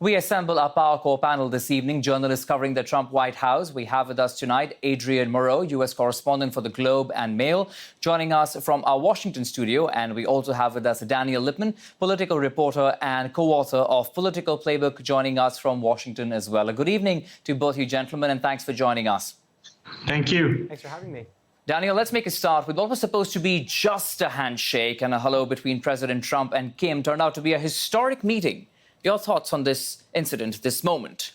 We assemble our Power Core panel this evening, journalists covering the Trump White House. We have with us tonight Adrian Moreau, U.S. correspondent for the Globe and Mail, joining us from our Washington studio. And we also have with us Daniel Lippman, political reporter and co-author of Political Playbook, joining us from Washington as well. A good evening to both you gentlemen, and thanks for joining us. Thank you. Thanks for having me. Daniel, let's make a start with what was supposed to be just a handshake and a hello between President Trump and Kim turned out to be a historic meeting. Your thoughts on this incident, this moment?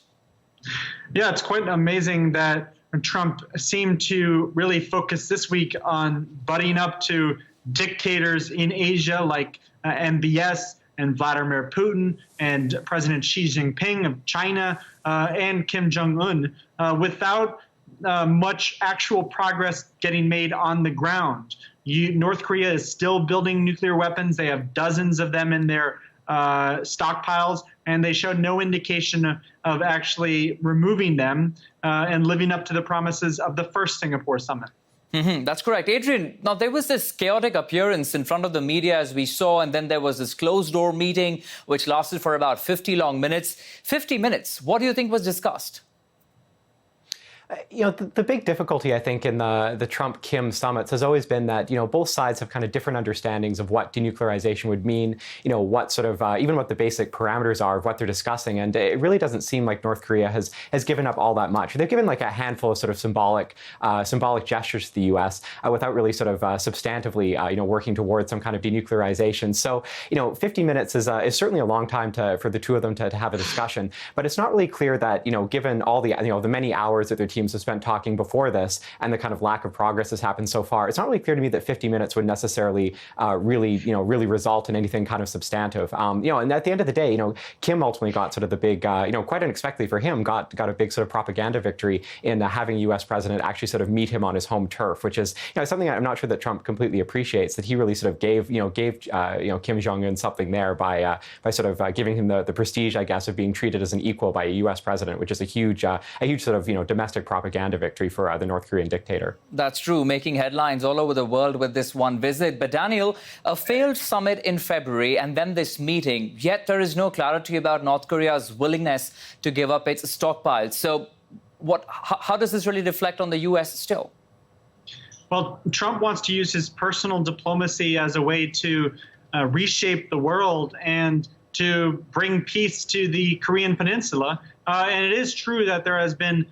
Yeah, it's quite amazing that Trump seemed to really focus this week on butting up to dictators in Asia like MBS and Vladimir Putin and President Xi Jinping of China and Kim Jong-un without much actual progress getting made on the ground. North Korea is still building nuclear weapons. They have dozens of them in their stockpiles, and they showed no indication of actually removing them and living up to the promises of the first Singapore summit. That's correct. Adrian, now there was this chaotic appearance in front of the media as we saw, and then there was this closed-door meeting which lasted for about 50 long minutes. 50 minutes, what do you think was discussed? The big difficulty, I think, in the Trump-Kim summits has always been that, both sides have kind of different understandings of what denuclearization would mean, what sort of, even what the basic parameters are of what they're discussing. And it really doesn't seem like North Korea has given up all that much. They've given like a handful of sort of symbolic gestures to the U.S. Without really sort of substantively, working towards some kind of denuclearization. So, 50 minutes is certainly a long time for the two of them to have a discussion. But it's not really clear that, given all the, the many hours that their teams have spent talking before this and the kind of lack of progress that's happened so far, it's not really clear to me that 50 minutes would necessarily really result in anything kind of substantive. And at the end of the day, Kim ultimately got sort of the big, quite unexpectedly for him, got a big sort of propaganda victory in having a U.S. president actually sort of meet him on his home turf, which is something I'm not sure that Trump completely appreciates, that he really sort of gave Kim Jong-un something there by sort of giving him the prestige, I guess, of being treated as an equal by a U.S. president, which is a huge sort of domestic propaganda victory for the North Korean dictator. That's true, making headlines all over the world with this one visit. But Daniel, a failed summit in February and then this meeting, yet there is no clarity about North Korea's willingness to give up its stockpiles. So how does this really reflect on the U.S. still? Well, Trump wants to use his personal diplomacy as a way to reshape the world and to bring peace to the Korean Peninsula. And it is true that there has been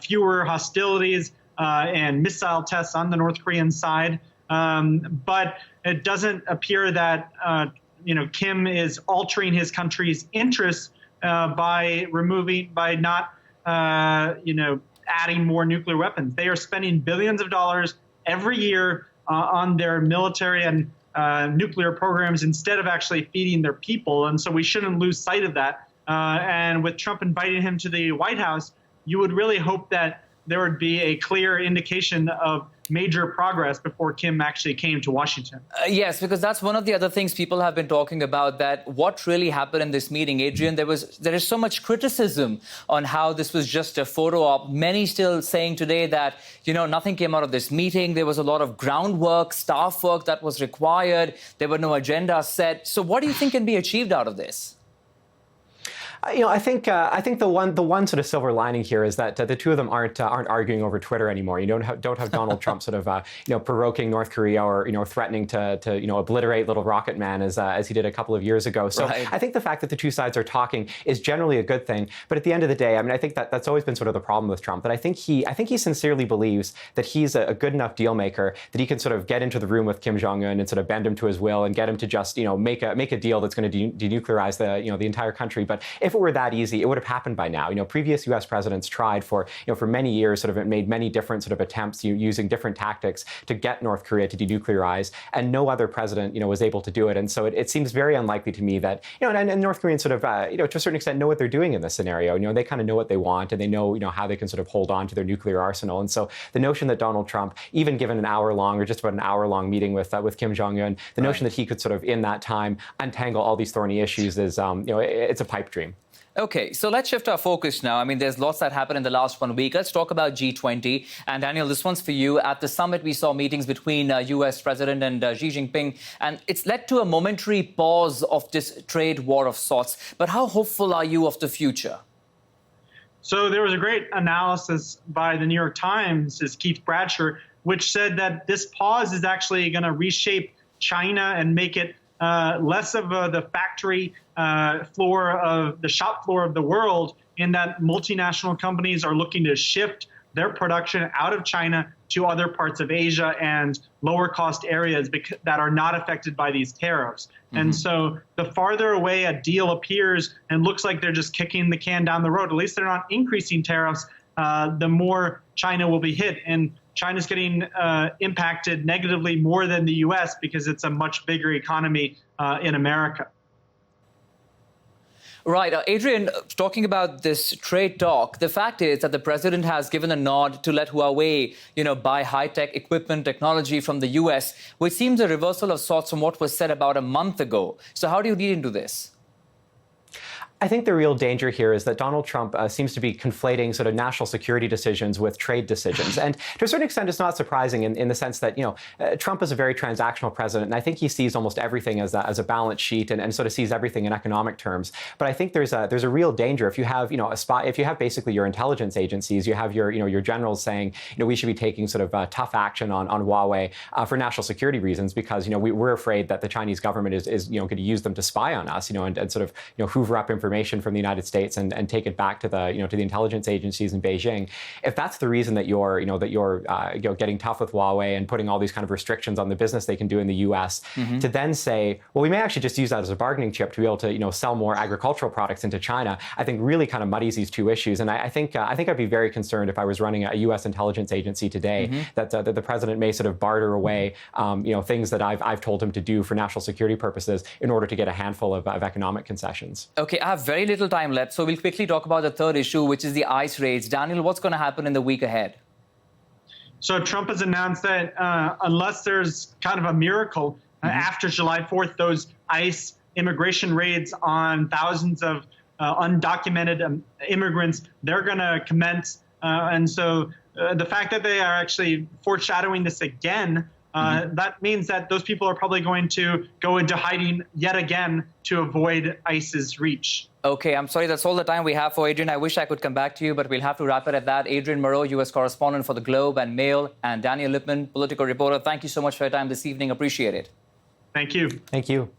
fewer hostilities and missile tests on the North Korean side. But it doesn't appear that, Kim is altering his country's interests by not adding more nuclear weapons. They are spending billions of dollars every year on their military and nuclear programs instead of actually feeding their people. And so we shouldn't lose sight of that. And with Trump inviting him to the White House, you would really hope that there would be a clear indication of major progress before Kim actually came to Washington. Yes, because that's one of the other things people have been talking about, that what really happened in this meeting, Adrian, there is so much criticism on how this was just a photo op. Many still saying today that, nothing came out of this meeting. There was a lot of groundwork, staff work that was required. There were no agendas set. So what do you think can be achieved out of this? I think the one sort of silver lining here is that the two of them aren't arguing over Twitter anymore. You don't have Donald Trump sort of provoking North Korea or threatening to obliterate little Rocket Man as he did a couple of years ago. So right. I think the fact that the two sides are talking is generally a good thing. But at the end of the day, I think that's always been sort of the problem with Trump. That I think he sincerely believes that he's a good enough deal maker that he can sort of get into the room with Kim Jong-un and sort of bend him to his will and get him to just make a deal that's going to denuclearize the entire country. But if it were that easy, it would have happened by now. Previous U.S. presidents tried for many years, sort of made many different sort of attempts using different tactics to get North Korea to denuclearize, and no other president, was able to do it. And so it seems very unlikely to me that, and North Koreans sort of, to a certain extent know what they're doing in this scenario. They kind of know what they want, and they know, how they can sort of hold on to their nuclear arsenal. And so the notion that Donald Trump, even given an hour-long or just about an hour-long meeting with Kim Jong-un, the notion that he could sort of in that time untangle all these thorny issues is, it's a pipe dream. Okay, so let's shift our focus now. I mean, there's lots that happened in the last 1 week. Let's talk about G20. And Daniel, this one's for you. At the summit, we saw meetings between US President and Xi Jinping, and it's led to a momentary pause of this trade war of sorts. But how hopeful are you of the future? So there was a great analysis by the New York Times, as Keith Bradsher, which said that this pause is actually going to reshape China and make it less of the factory floor of the shop floor of the world, in that multinational companies are looking to shift their production out of China to other parts of Asia and lower cost areas that are not affected by these tariffs. Mm-hmm. And so the farther away a deal appears and looks like they're just kicking the can down the road, at least they're not increasing tariffs, the more China will be hit. And China's getting impacted negatively more than the US because it's a much bigger economy in America. Right. Adrian, talking about this trade talk, the fact is that the president has given a nod to let Huawei, buy high-tech equipment, technology from the US, which seems a reversal of sorts from what was said about a month ago. So how do you read into this? I think the real danger here is that Donald Trump seems to be conflating sort of national security decisions with trade decisions. And to a certain extent, it's not surprising in the sense that, Trump is a very transactional president. And I think he sees almost everything as a balance sheet and sort of sees everything in economic terms. But I think there's a real danger if you have, if you have basically your intelligence agencies, you have your generals saying, we should be taking sort of tough action on Huawei for national security reasons because, we're afraid that the Chinese government is going to use them to spy on us, and sort of, hoover up information from the United States and take it back to the to the intelligence agencies in Beijing. If that's the reason that you're getting tough with Huawei and putting all these kind of restrictions on the business they can do in the U.S. Mm-hmm. to then say, well, we may actually just use that as a bargaining chip to be able to sell more agricultural products into China, I think really kind of muddies these two issues. And I think I'd be very concerned if I was running a U.S. intelligence agency today mm-hmm. that the president may sort of barter away things that I've told him to do for national security purposes in order to get a handful of economic concessions. Okay, I have very little time left, so we'll quickly talk about the third issue, which is the ICE raids. Daniel, what's going to happen in the week ahead? So Trump has announced that unless there's kind of a miracle after July 4th, those ICE immigration raids on thousands of undocumented immigrants, they're going to commence. And so the fact that they are actually foreshadowing this again, that means that those people are probably going to go into hiding yet again to avoid ICE's reach. Okay, I'm sorry, that's all the time we have for Adrian. I wish I could come back to you, but we'll have to wrap it at that. Adrian Moreau, U.S. correspondent for The Globe and Mail, and Daniel Lippman, political reporter. Thank you so much for your time this evening. Appreciate it. Thank you. Thank you.